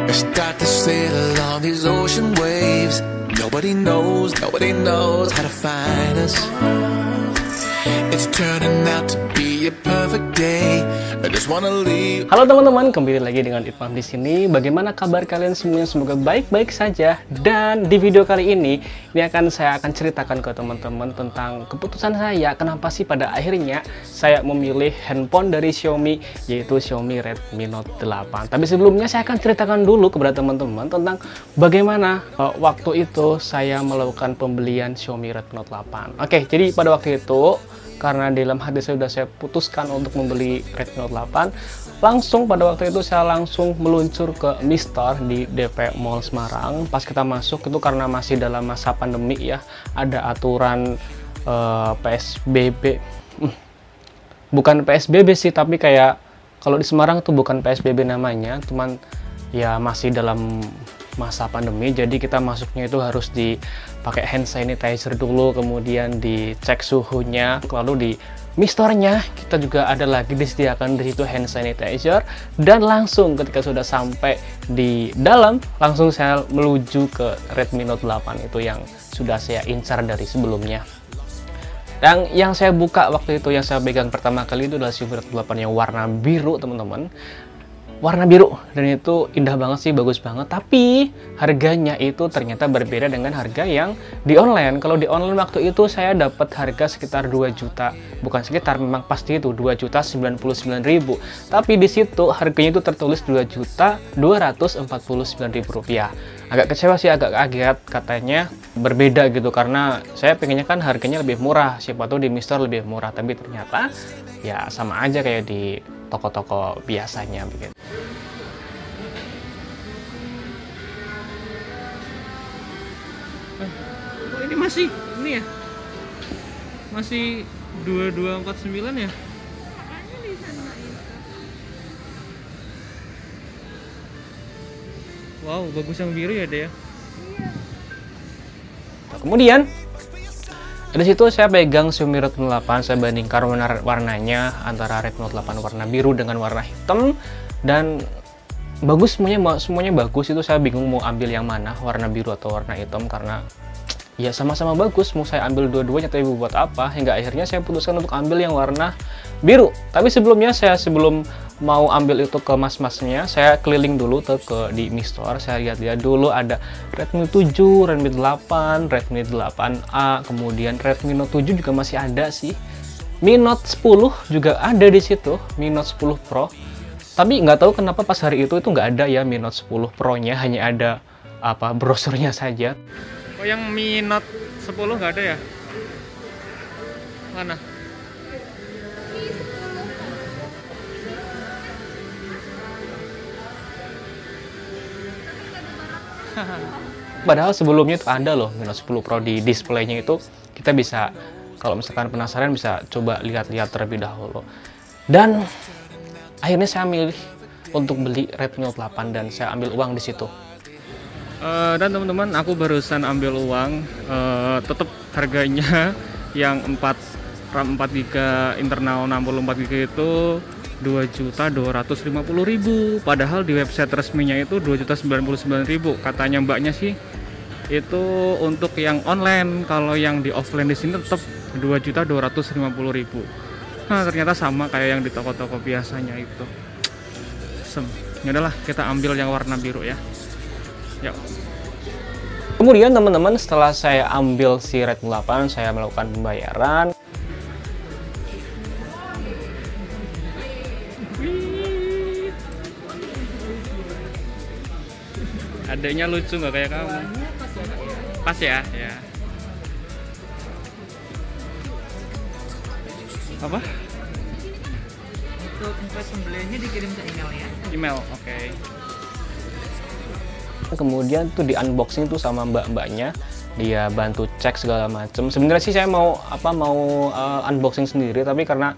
I start to sail along these ocean waves. Nobody knows how to find us. It's turning out to be a perfect day. I just wanna leave. Halo teman-teman, kembali lagi dengan Ipam di sini. Bagaimana kabar kalian semuanya? Semoga baik-baik saja. Dan di video kali ini saya akan ceritakan ke teman-teman tentang keputusan saya. Kenapa sih pada akhirnya saya memilih handphone dari Xiaomi, yaitu Xiaomi Redmi Note 8. Tapi sebelumnya saya akan ceritakan dulu kepada teman-teman tentang bagaimana waktu itu saya melakukan pembelian Xiaomi Redmi Note 8. Oke, jadi pada waktu itu karena di dalam hati saya sudah saya putuskan untuk membeli Redmi Note 8, langsung pada waktu itu saya langsung meluncur ke Mi Store di DP Mall Semarang. Pas kita masuk itu karena masih dalam masa pandemi ya, ada aturan PSBB. Bukan PSBB sih, tapi kayak kalau di Semarang tuh bukan PSBB namanya, cuman ya masih dalam masa pandemi, jadi kita masuknya itu harus dipakai hand sanitizer dulu, kemudian dicek suhunya, lalu di Mi Store-nya kita juga ada lagi disediakan di situ hand sanitizer, dan langsung ketika sudah sampai di dalam langsung saya menuju ke Redmi Note 8 itu yang sudah saya incar dari sebelumnya. Dan yang saya buka waktu itu, yang saya pegang pertama kali itu adalah Xiaomi Redmi Note 8 yang warna biru, teman-teman. Warna biru, dan itu indah banget sih, bagus banget. Tapi harganya itu ternyata berbeda dengan harga yang di online. Kalau di online waktu itu saya dapat harga sekitar 2 juta, bukan sekitar, memang pasti itu 2.099.000. Tapi di situ harganya itu tertulis 2.249.000 rupiah. Agak kecewa sih, agak kaget, katanya berbeda gitu, karena saya pengennya kan harganya lebih murah, siapa tahu di Mi Store lebih murah, tapi ternyata ya sama aja kayak di toko-toko biasanya begitu. Oh, ini masih ini ya? Masih 2249 ya? Wow, bagus yang biru ya, Dea. Kemudian dari situ saya pegang Xiaomi Redmi Note 8, saya bandingkan warnanya antara Redmi Note 8 warna biru dengan warna hitam, dan bagus, semuanya bagus. Itu saya bingung mau ambil yang mana, warna biru atau warna hitam, karena ya sama-sama bagus, mau saya ambil dua-duanya tapi buat apa, hingga akhirnya saya putuskan untuk ambil yang warna biru. Tapi sebelumnya sebelum mau ambil itu ke mas-masnya, saya keliling dulu di Mi Store, saya lihat-lihat dulu ada Redmi 7, Redmi 8, Redmi 8A, kemudian Redmi Note 7 juga masih ada sih. Mi Note 10 juga ada di situ, Mi Note 10 Pro. Tapi nggak tahu kenapa pas hari itu nggak ada ya Mi Note 10 Pro-nya, hanya ada brosurnya saja. Oh, yang Mi Note 10 nggak ada ya? Mana? Padahal sebelumnya itu ada loh Mi Note 10 Pro, di displaynya itu kita bisa, kalau misalkan penasaran bisa coba lihat-lihat terlebih dahulu. Dan akhirnya saya milih untuk beli Redmi Note 8 dan saya ambil uang di situ. Dan teman-teman, aku barusan ambil uang, tetap harganya yang RAM 4GB internal 64GB itu 2.250.000. Padahal di website resminya itu 2.099.000. Katanya mbaknya sih itu untuk yang online, kalau yang di offline di sini tetap 2.250.000. Nah, ternyata sama kayak yang di toko-toko biasanya itu. Ya udahlah, kita ambil yang warna biru ya. Yuk. Kemudian teman-teman, setelah saya ambil si Redmi 8, saya melakukan pembayaran. Adanya lucu nggak kayak kamu? Pas ya? Ya. Apa? Untuk info pembeliannya dikirim ke email ya? Email, oke. Kemudian tuh di unboxing tuh sama mbak-mbaknya, dia bantu cek segala macem. Sebenarnya sih saya mau unboxing sendiri, tapi karena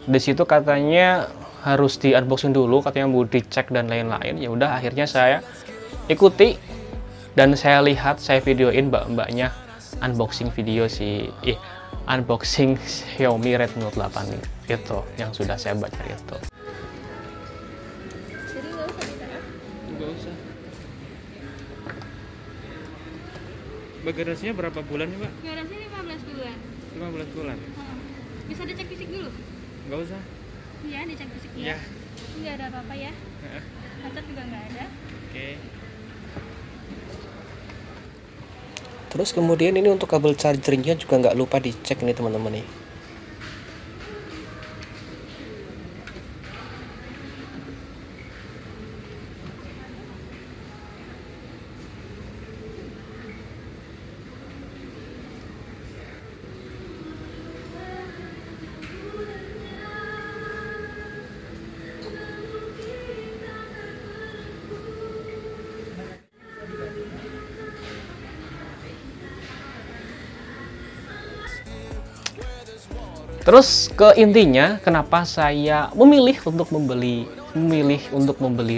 di situ katanya harus di unboxing dulu, katanya mau dicek dan lain-lain. Ya udah, akhirnya saya ikuti dan saya lihat, saya videoin mbak-mbaknya unboxing video unboxing Xiaomi Redmi Note 8 itu yang sudah saya baca itu. Nggak usah. Bagasinya berapa bulan nih, Mbak? Garasi 15 bulan. 15 bulan. Bisa dicek fisik dulu? Nggak usah. Iya, dicek fisik Iya. ya. Nggak ada apa-apa ya. Cacat juga nggak ada. Oke. Terus kemudian ini untuk kabel chargernya juga nggak lupa dicek nih teman-teman nih. Terus ke intinya, kenapa saya memilih untuk membeli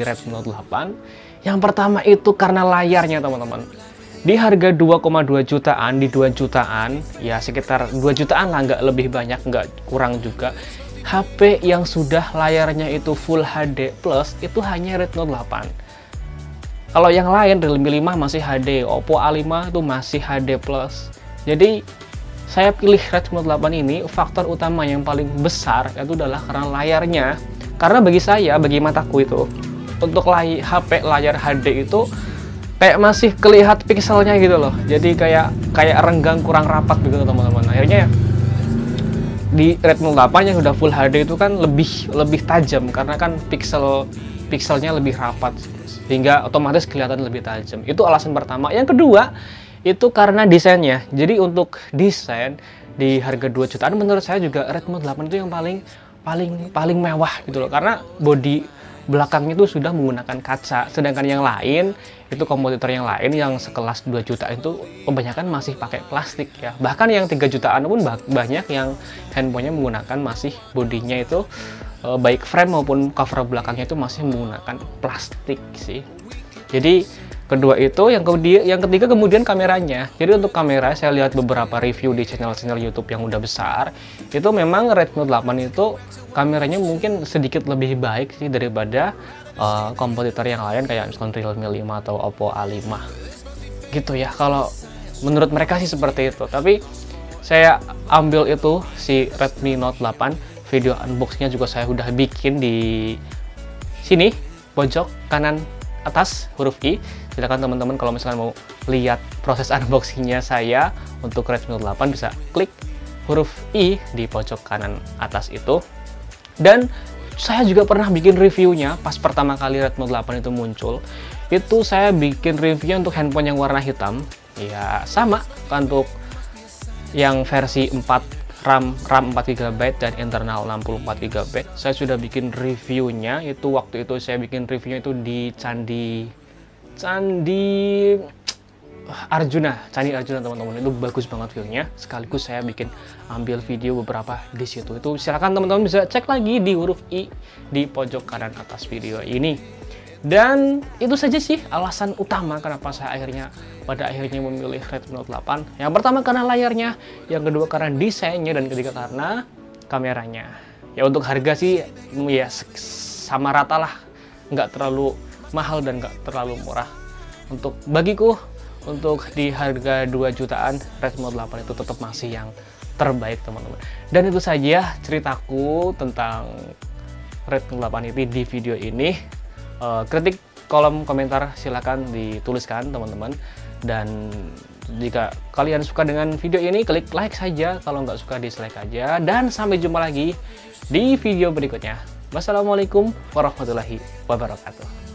Redmi Note 8? Yang pertama itu karena layarnya, teman-teman. Di harga 2,2 jutaan, di 2 jutaan, ya sekitar 2 jutaan lah, nggak lebih banyak, nggak kurang juga. HP yang sudah layarnya itu Full HD Plus itu hanya Redmi Note 8. Kalau yang lain, Realme 5 masih HD, Oppo A5 itu masih HD Plus. Jadi saya pilih Redmi Note 8 ini, faktor utama yang paling besar itu adalah karena layarnya. Karena bagi saya, bagi mataku itu, untuk HP layar HD itu kayak masih kelihatan pikselnya gitu loh. Jadi kayak renggang, kurang rapat gitu teman-teman. Akhirnya di Redmi Note 8 yang udah Full HD itu kan lebih tajam karena kan pikselnya lebih rapat sehingga otomatis kelihatan lebih tajam. Itu alasan pertama. Yang kedua, itu karena desainnya. Jadi untuk desain di harga 2 jutaan menurut saya juga Redmi Note 8 itu yang paling mewah gitu loh. Karena bodi belakangnya itu sudah menggunakan kaca. Sedangkan yang lain, itu kompetitor yang lain yang sekelas 2 juta itu kebanyakan masih pakai plastik ya. Bahkan yang 3 jutaan pun banyak yang handphonenya menggunakan masih bodinya itu baik frame maupun cover belakangnya itu masih menggunakan plastik sih. Jadi kedua itu, yang ketiga kemudian kameranya. Jadi untuk kamera, saya lihat beberapa review di channel-channel YouTube yang udah besar, itu memang Redmi Note 8 itu kameranya mungkin sedikit lebih baik sih daripada kompetitor yang lain kayak misalkan Realme 5 atau Oppo A5. Gitu ya, kalau menurut mereka sih seperti itu. Tapi saya ambil itu si Redmi Note 8, video unboxingnya juga saya udah bikin di sini pojok kanan atas huruf I. Silakan teman-teman kalau misalkan mau lihat proses unboxingnya saya untuk Redmi Note 8 bisa klik huruf I di pojok kanan atas itu. Dan saya juga pernah bikin reviewnya pas pertama kali Redmi Note 8 itu muncul. Itu saya bikin reviewnya untuk handphone yang warna hitam. Ya sama untuk yang versi 4 RAM 4GB dan internal 64GB. Saya sudah bikin reviewnya, itu waktu itu saya bikin reviewnya itu di Candi Arjuna teman-teman. Itu bagus banget viewnya. Sekaligus saya ambil video beberapa di situ. Itu silakan teman-teman bisa cek lagi di huruf I di pojok kanan atas video ini. Dan itu saja sih alasan utama kenapa saya pada akhirnya memilih Redmi Note 8. Yang pertama karena layarnya, yang kedua karena desainnya, dan ketiga karena kameranya. Ya untuk harga sih ya sama rata lah, nggak terlalu mahal dan nggak terlalu murah. Bagiku untuk di harga 2 jutaan Redmi Note 8 itu tetap masih yang terbaik teman-teman. Dan itu saja ceritaku tentang Redmi Note 8 ini di video ini. Kritik kolom komentar silakan dituliskan teman-teman, dan jika kalian suka dengan video ini klik like saja, kalau nggak suka dislike aja, dan sampai jumpa lagi di video berikutnya. Wassalamualaikum warahmatullahi wabarakatuh.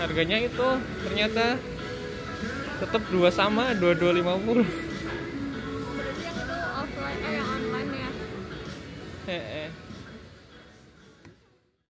harganya itu ternyata tetap dua sama 2250. Berarti yang itu offline, yang online ya? Heeh.